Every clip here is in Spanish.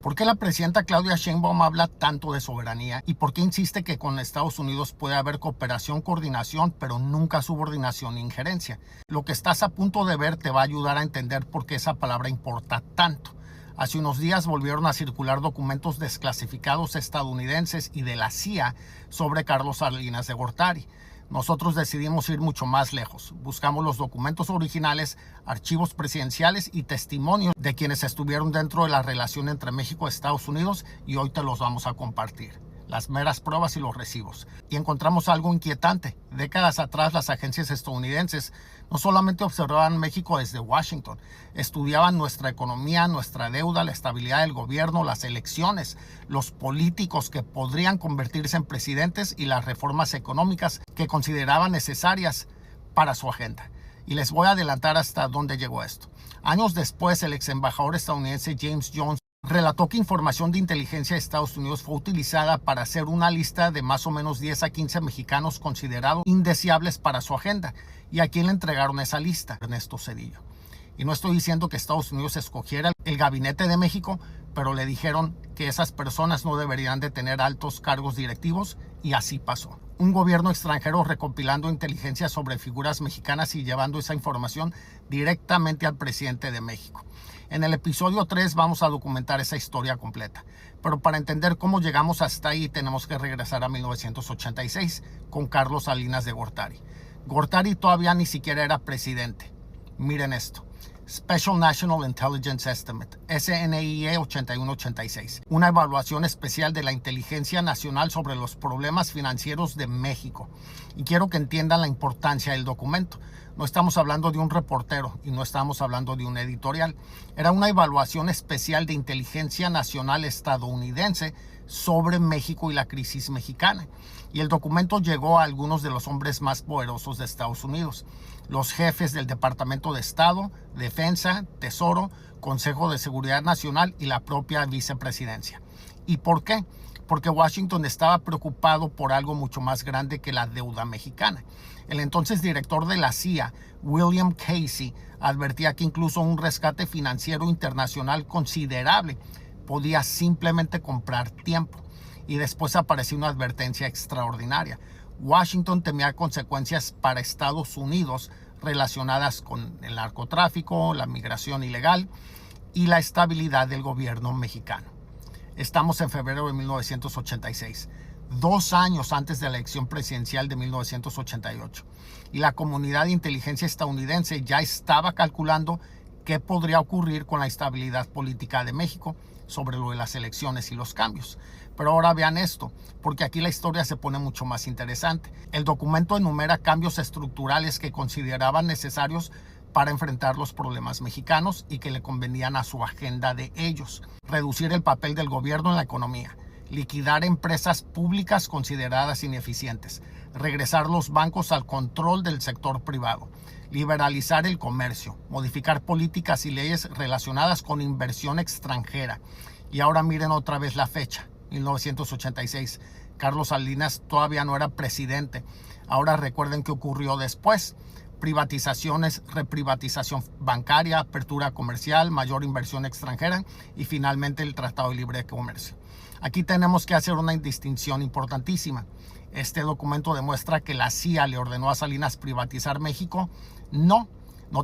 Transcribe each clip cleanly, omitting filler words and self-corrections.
¿Por qué la presidenta Claudia Sheinbaum habla tanto de soberanía? ¿Y por qué insiste que con Estados Unidos puede haber cooperación, coordinación, pero nunca subordinación e injerencia? Lo que estás a punto de ver te va a ayudar a entender por qué esa palabra importa tanto. Hace unos días volvieron a circular documentos desclasificados estadounidenses y de la CIA sobre Carlos Salinas de Gortari. Nosotros decidimos ir mucho más lejos. Buscamos los documentos originales, archivos presidenciales y testimonios de quienes estuvieron dentro de la relación entre México y Estados Unidos y hoy te los vamos a compartir. Las meras pruebas y los recibos. Y encontramos algo inquietante. Décadas atrás las agencias estadounidenses no solamente observaban México desde Washington, estudiaban nuestra economía, nuestra deuda, la estabilidad del gobierno, las elecciones, los políticos que podrían convertirse en presidentes y las reformas económicas que consideraban necesarias para su agenda. Y les voy a adelantar hasta dónde llegó esto. Años después, el ex embajador estadounidense James Jones relató que información de inteligencia de Estados Unidos fue utilizada para hacer una lista de más o menos 10 a 15 mexicanos considerados indeseables para su agenda. ¿Y a quién le entregaron esa lista? Ernesto Zedillo. Y no estoy diciendo que Estados Unidos escogiera el gabinete de México, pero le dijeron que esas personas no deberían de tener altos cargos directivos y así pasó. Un gobierno extranjero recopilando inteligencia sobre figuras mexicanas y llevando esa información directamente al presidente de México. En el episodio 3 vamos a documentar esa historia completa. Pero para entender cómo llegamos hasta ahí tenemos que regresar a 1986 con Carlos Salinas de Gortari. Gortari todavía ni siquiera era presidente. Miren esto. Special National Intelligence Estimate, SNIE 8186, una evaluación especial de la inteligencia nacional sobre los problemas financieros de México. Y quiero que entiendan la importancia del documento. No estamos hablando de un reportero y no estamos hablando de un editorial. Era una evaluación especial de inteligencia nacional estadounidense sobre México y la crisis mexicana. Y el documento llegó a algunos de los hombres más poderosos de Estados Unidos. Los jefes del Departamento de Estado, Defensa, Tesoro, Consejo de Seguridad Nacional y la propia vicepresidencia. ¿Y por qué? Porque Washington estaba preocupado por algo mucho más grande que la deuda mexicana. El entonces director de la CIA, William Casey, advertía que incluso un rescate financiero internacional considerable podía simplemente comprar tiempo. Y después apareció una advertencia extraordinaria. Washington temía consecuencias para Estados Unidos relacionadas con el narcotráfico, la migración ilegal y la estabilidad del gobierno mexicano. Estamos en febrero de 1986, 2 años antes de la elección presidencial de 1988. Y la comunidad de inteligencia estadounidense ya estaba calculando qué podría ocurrir con la estabilidad política de México sobre lo de las elecciones y los cambios. Pero ahora vean esto, porque aquí la historia se pone mucho más interesante. El documento enumera cambios estructurales que consideraban necesarios para enfrentar los problemas mexicanos y que le convenían a su agenda de ellos. Reducir el papel del gobierno en la economía, liquidar empresas públicas consideradas ineficientes, regresar los bancos al control del sector privado, liberalizar el comercio, modificar políticas y leyes relacionadas con inversión extranjera. Y ahora miren otra vez la fecha, 1986. Carlos Salinas todavía no era presidente. Ahora recuerden qué ocurrió después. Privatizaciones, reprivatización bancaria, apertura comercial, mayor inversión extranjera y finalmente el Tratado de Libre Comercio. Aquí tenemos que hacer una distinción importantísima. Este documento demuestra que la CIA le ordenó a Salinas privatizar México. No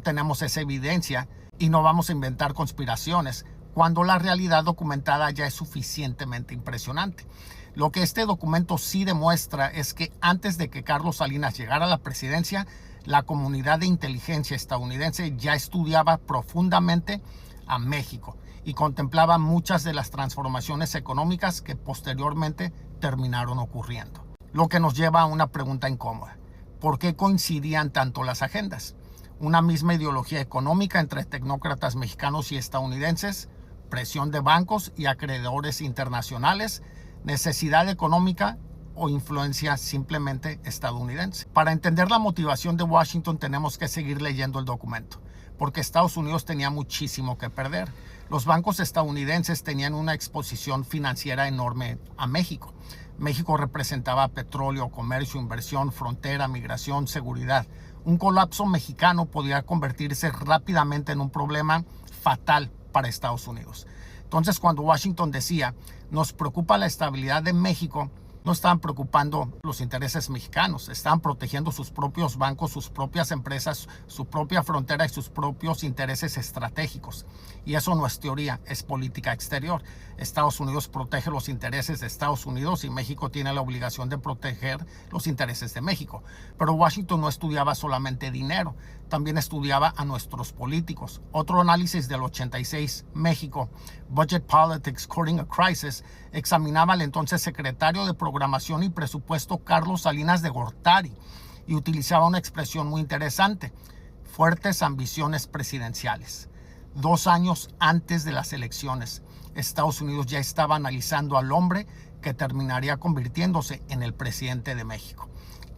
tenemos esa evidencia y no vamos a inventar conspiraciones cuando la realidad documentada ya es suficientemente impresionante. Lo que este documento sí demuestra es que antes de que Carlos Salinas llegara a la presidencia, la comunidad de inteligencia estadounidense ya estudiaba profundamente a México y contemplaba muchas de las transformaciones económicas que posteriormente terminaron ocurriendo. Lo que nos lleva a una pregunta incómoda. ¿Por qué coincidían tanto las agendas? Una misma ideología económica entre tecnócratas mexicanos y estadounidenses, presión de bancos y acreedores internacionales, necesidad económica o influencia simplemente estadounidense. Para entender la motivación de Washington tenemos que seguir leyendo el documento, porque Estados Unidos tenía muchísimo que perder. Los bancos estadounidenses tenían una exposición financiera enorme a México. México representaba petróleo, comercio, inversión, frontera, migración, seguridad. Un colapso mexicano podía convertirse rápidamente en un problema fatal para Estados Unidos. Entonces, cuando Washington decía, nos preocupa la estabilidad de México, no estaban preocupando los intereses mexicanos, estaban protegiendo sus propios bancos, sus propias empresas, su propia frontera y sus propios intereses estratégicos. Y eso no es teoría, es política exterior. Estados Unidos protege los intereses de Estados Unidos y México tiene la obligación de proteger los intereses de México. Pero Washington no estudiaba solamente dinero, también estudiaba a nuestros políticos. Otro análisis del 86, México, Budget Politics Courting a Crisis, examinaba al entonces secretario de Programación y Presupuesto Carlos Salinas de Gortari y utilizaba una expresión muy interesante: fuertes ambiciones presidenciales. 2 años antes de las elecciones, Estados Unidos ya estaba analizando al hombre que terminaría convirtiéndose en el presidente de México.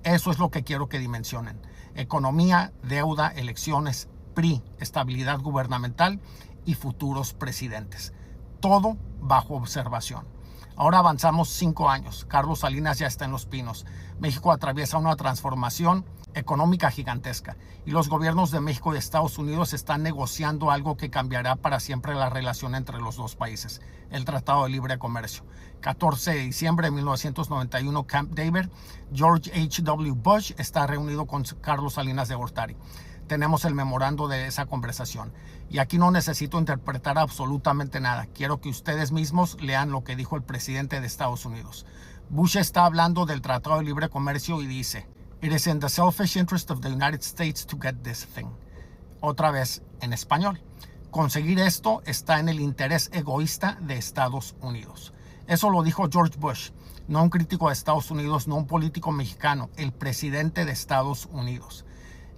Eso es lo que quiero que dimensionen: economía, deuda, elecciones, PRI, estabilidad gubernamental y futuros presidentes. Todo bajo observación. Ahora avanzamos 5 años. Carlos Salinas ya está en Los Pinos. México atraviesa una transformación económica gigantesca y los gobiernos de México y de Estados Unidos están negociando algo que cambiará para siempre la relación entre los dos países: el Tratado de Libre Comercio. 14 de diciembre de 1991, Camp David, George H.W. Bush está reunido con Carlos Salinas de Gortari. Tenemos el memorando de esa conversación. Y aquí no necesito interpretar absolutamente nada. Quiero que ustedes mismos lean lo que dijo el presidente de Estados Unidos. Bush está hablando del Tratado de Libre Comercio y dice: "It is in the selfish interest of the United States to get this thing." Otra vez en español. Conseguir esto está en el interés egoísta de Estados Unidos. Eso lo dijo George Bush, no un crítico de Estados Unidos, no un político mexicano, el presidente de Estados Unidos.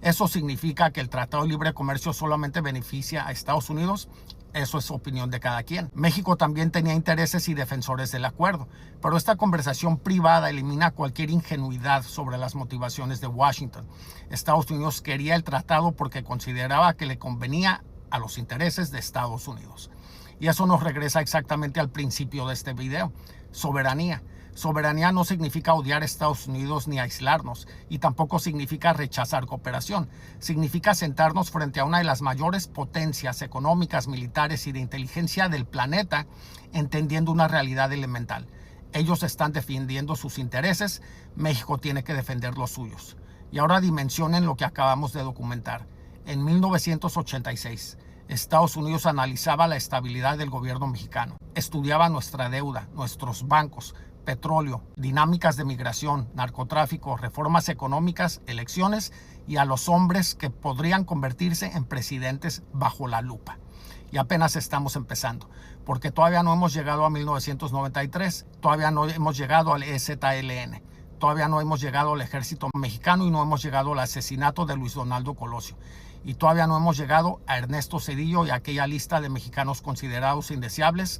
¿Eso significa que el Tratado de Libre Comercio solamente beneficia a Estados Unidos? Eso es opinión de cada quien. México también tenía intereses y defensores del acuerdo, pero esta conversación privada elimina cualquier ingenuidad sobre las motivaciones de Washington. Estados Unidos quería el tratado porque consideraba que le convenía a los intereses de Estados Unidos. Y eso nos regresa exactamente al principio de este video: soberanía. Soberanía no significa odiar a Estados Unidos ni aislarnos, y tampoco significa rechazar cooperación. Significa sentarnos frente a una de las mayores potencias económicas, militares y de inteligencia del planeta, entendiendo una realidad elemental. Ellos están defendiendo sus intereses, México tiene que defender los suyos. Y ahora dimensionen lo que acabamos de documentar. En 1986, Estados Unidos analizaba la estabilidad del gobierno mexicano, estudiaba nuestra deuda, nuestros bancos, petróleo, dinámicas de migración, narcotráfico, reformas económicas, elecciones y a los hombres que podrían convertirse en presidentes bajo la lupa. Y apenas estamos empezando, porque todavía no hemos llegado a 1993, todavía no hemos llegado al EZLN, todavía no hemos llegado al ejército mexicano y no hemos llegado al asesinato de Luis Donaldo Colosio. Y todavía no hemos llegado a Ernesto Zedillo y a aquella lista de mexicanos considerados indeseables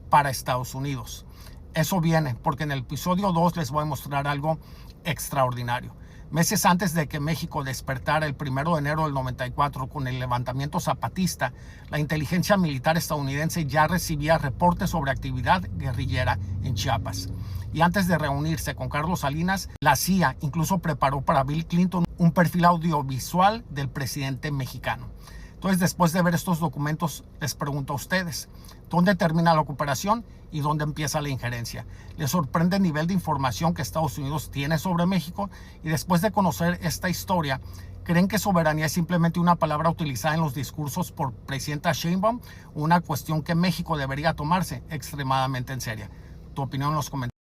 para Estados Unidos. Eso viene, porque en el episodio 2 les voy a mostrar algo extraordinario. Meses antes de que México despertara el 1 de enero del 94 con el levantamiento zapatista, la inteligencia militar estadounidense ya recibía reportes sobre actividad guerrillera en Chiapas. Y antes de reunirse con Carlos Salinas, la CIA incluso preparó para Bill Clinton un perfil audiovisual del presidente mexicano. Entonces, después de ver estos documentos, les pregunto a ustedes: ¿dónde termina la cooperación y dónde empieza la injerencia? ¿Les sorprende el nivel de información que Estados Unidos tiene sobre México? Y después de conocer esta historia, ¿creen que soberanía es simplemente una palabra utilizada en los discursos por presidenta Sheinbaum? Una cuestión que México debería tomarse extremadamente en serio. Tu opinión en los comentarios.